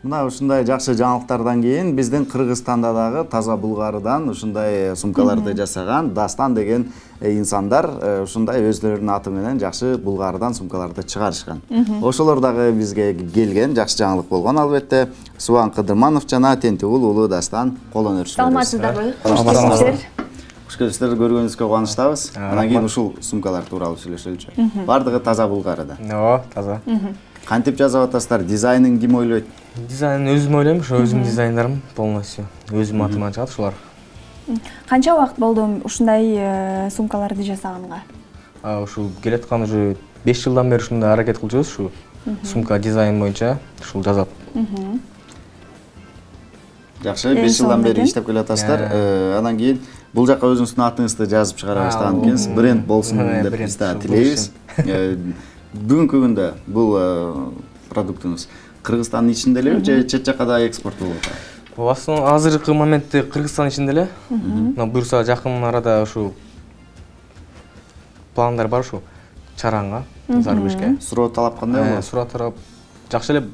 Мына ушундай жакшы жаңылыктардан кийин биздин Кыргызстанда дагы таза булгарыдан ушундай сумкаларды жасаган Дастан деген инсандар ушундай өзлөрүнүн аты менен жакшы булгарыдан сумкаларды чыгарышкан. Ошолор дагы бизге келген жакшы жаңылык болгон албетте. Субан Кыдырманов жана Тентигул уулу Дастан кол өнөрчүлөр. Саламатсыздарбы? Кош келипсиздер, көргөнүбүзгө кубанычтабыз. Анан кийин ушул сумкалар тууралуу сүйлөшөлүчү. Бардыгы таза булгарыда. Ооба, таза. Кантип жасап атасыздар? Дизайнын ким ойлойт? Дизайнын өзүм ойлойм, ошо өзүмдүн дизайндарым полностью. Өзүм атыман чыгат ушулар. Канча убакыт болду ушундай сумкаларды жасаганга? Ушул келаткан уже 5 жылдан бери ушундай аракет кылып жүрөбүз, ушу сумка дизайн боюнча ушул жасап. Жакшы, 5 жылдан бери иштеп келатасыздар. Анан кийин бул жакка өзүңүздүн атыңызды жазып чыгара баштаган экенсиз. Бренд болсун деп биз да тилейбиз. Бүгүнкү күндө бул продуктуңуз Кыргызстандын ичинде элеби же чет жакка да экспорт болуп атат? Азыркы моментте Кыргызстан ичинде эле. Мына буюрса жакын арада ушу пландар бар ушу Чаранга, Зарбишке. Суроо талап кандай болот? Суроо талап жакшы эле,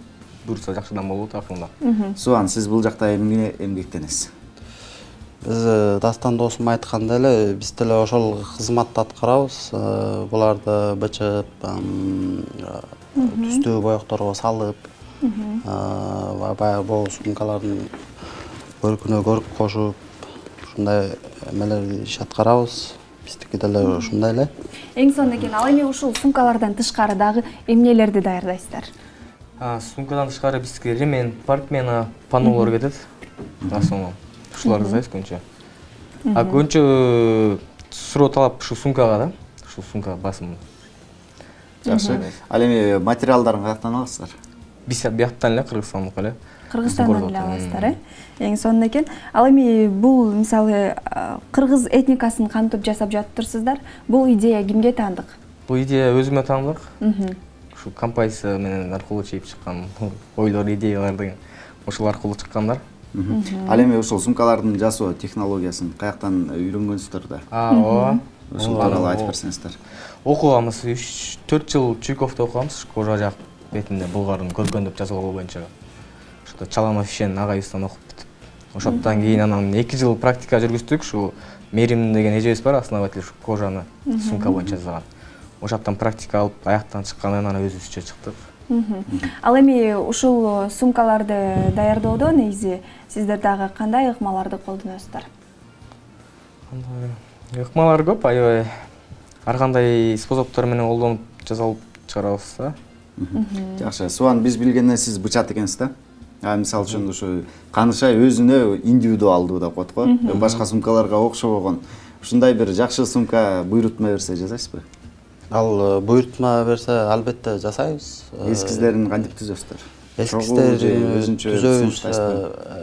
буюрса жакшыдан болот акырында. Субан, сиз бул жакта эмне эмгектенесиз? Биз Дастан досум айткандай эле, биз деле ошол кызматты аткарабыз. Буларды бычып, түстүү боекторго салып, баягы бул сумкалардын көркүнө көрк кошуп, ушундай эмелерди иш аткарабыз. Биздики деле ушундай эле. Эң сонун экен. Ал эми ушул сумкалардан тышкары дагы эмнелерди даярдайсыздар? Сумкадан тышкары бизге ремень, паркмена, панолор кетет. Основном ушуларды жасайбыз көбүнчө. Көбүнчө суроо талап ушу сумкага да, ушу сумка басым. Жакшы. Ал эми материалдарын каяктан аласыздар? Биз бияктан эле, Кыргызстандык эле. Кыргызстандан эле аласыздар, Эң сонун экен. Ал эми бул мисалы кыргыз этникасын кантип жасап жатырсыздар? Бул идея кимге таандык? Бул идея өзүмө таандык. Ушу композиция менен аркылуу чейип чыккан ойлор, идеялар деген ошол аркылуу чыккандар. Ал эми ушул сумкалардын жасоо технологиясын каяктан үйрөнгөнсүздөр да? Ооба. Ошол тууралуу айтып берсеңиздер. Окуганбыз, 3-4 жыл Чуйковдо окуганбыз, кожа жак бетинде булгарын көркөндөп жасоо боюнча. Ошто Чаланов ишен агайыбыздан окуп бүтүп. Ошондон кийин анан 2 жыл практика жүргүздүк. Ушу Мерим деген эжебиз бар, основатель ушу кожаны сумка боюнча жасаган. Ошондон практика алып, аяктан чыккандан анан өзүбүзчө чыктык. Ал эми ушул сумкаларды даярдоодо негизи сиздер дагы кандай ыкмаларды колдоносуздар? Ыкмалар көп, аябай ар кандай способдор менен колдонуп жасалып чыгарабыз да. Жакшы, Субан, биз билгенден сиз бычат экенсиз да? Мисалы үчүн ушу Канышай өзүнө индивидуалдуу деп коет го. Башка сумкаларга окшобогон. Ушундай бир жакшы сумка буйрутма берсе жасайсызбы? Ал буйрутма берсе албетте жасайбыз. Эскиздерин кантип түзөсүздөр? Эскиздерин түзөбүз.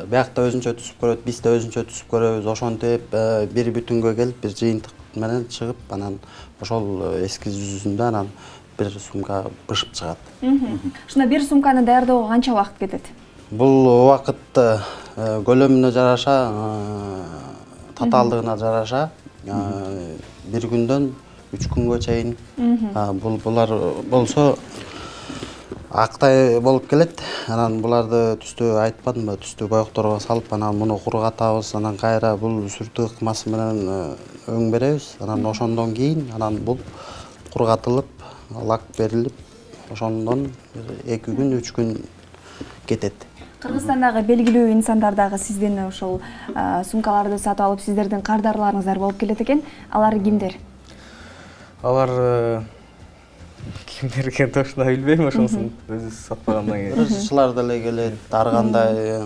Биякта өзүнчө түзүп көрөт, биз да өзүнчө түзүп көрөбүз. Ошентип бир бүтүнгө келип, бир жыйынтык менен чыгып, анан ошол эскиз жүзүндө анан бир сумка бышып чыгат. Ушуна бир сумканы даярдоого канча убакыт кетет? Бул убакыт көлөмүнө жараша, татаалдыгына жараша, бир күндөн 3 күнгө чейин. Булар болсо актай болуп келет. Анан буларды түстүү айтпадымбы, түстүү боекторго салып, анан муну кургатабыз, анан кайра бул сүртүү ыкмасы менен өң беребиз. Анан ошондон кийин анан бул кургатылып, лак берилип, ошондон 2 күн, 3 күн кетет. Кыргызстандагы белгилүү инсандар дагы сиздин ошол сумкаларды сатып алып, сиздердин кардарларыңыздар болуп келет экен. Алар кимдер? Алар кимдер экен точно билбейм, ошонусун өзү сатпагандан кийин. Ырчылар деле келет, ар кандай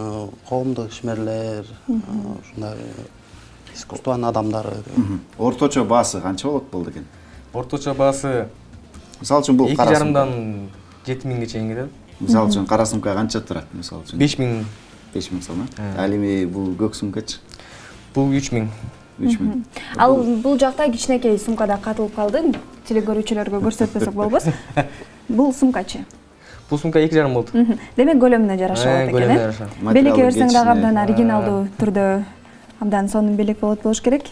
коомдук ишмерлер, ушундай искусствонун адамдары. Орточо баасы канча болот болду экен? Орточо баасы мисалы үчүн бул 2,5-дан 7.000ге чейин кетет. Мисалы үчүн кара сумка канча турат? Мисалы үчүн 5.000. 5.000 сом. Ал эми бул көк сумкачы? Бул 3.000. 3.000. Ал бул жакта кичинекей сумкада катылып калды. Телекөрүүчүлөргө көрсөтпөсөк болбос. Бул сумкачы? Бул сумка 2,5 болду. Демек көлөмүнө жараша болот экен, Белекке берсең дагы абдан оригиналдуу түрдө абдан сонун белек болуш керек.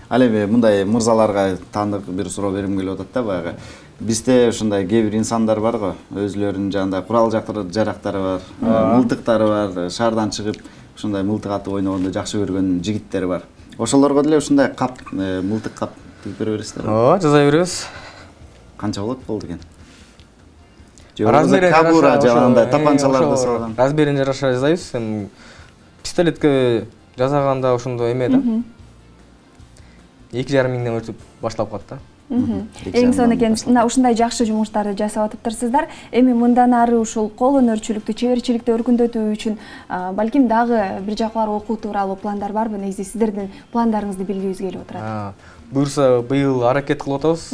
Ал эми мындай мырзаларга таандык бир суроо берим келип атат да, баягы бизде ушундай кээ бир инсандар бар го, өзлөрүнүн жанагындай курал жарактары бар, мылтыктары бар, шаардан чыгып ушундай мылтык атып ойногонду жакшы көргөн жигиттер бар. Ошолорго деле ушундай кап, мылтык кап тигип бере бересиздерби? Ооба, жасай беребиз. Канча болот деген? Размери кабура жанагындай тапанчаларды салган. Размерин жараша жасайбыз. Пистолетке жасаганда ошондой эме да. 2,5 миңден өтүп башталып калат да. Эң сонекен мына ушундай жакшы жумуштарды жасап атыптырсыздар. Эми мындан ары ушул кол өнөрчүлүктү, чеберчиликти өркүндөтүү үчүн балким дагы бир жаклар окуу тууралуу пландар барбы? Негизи сиздердин пландарыңызды билгибиз келип отурат. Буюрса быйыл аракет кылып атабыз.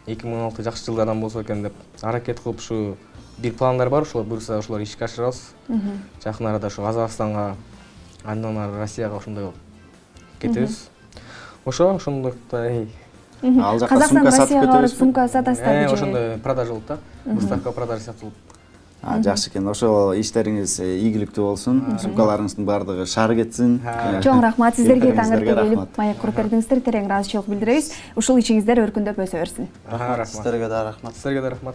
2016 жакшы жылдардан болсо экен деп аракет кылып ушу бир пландар бар, ошол буюрса ошолор ишке ашырабыз. Жакын арада ушу Казакстанга, андан ары Россияга ошондой болуп кетебиз. Ошондой Ал жакка сумка сатып кетебиз. Сумка сатасыздар же? Ошондой продажа болот да. Выставка продажа сатылып. Жакшы экен. Ошол иштериңиз ийгиликтүү болсун. Сумкаларыңыздын баардыгы шаар кетсин. Чоң рахмат сиздерге таңыркы келип маек куруп бердиңиздер. Терең ыраазычылык билдиребиз. Ушул ишиңиздер өркүндөп өсө берсин. Рахмат. Сиздерге да рахмат. Сиздерге да рахмат.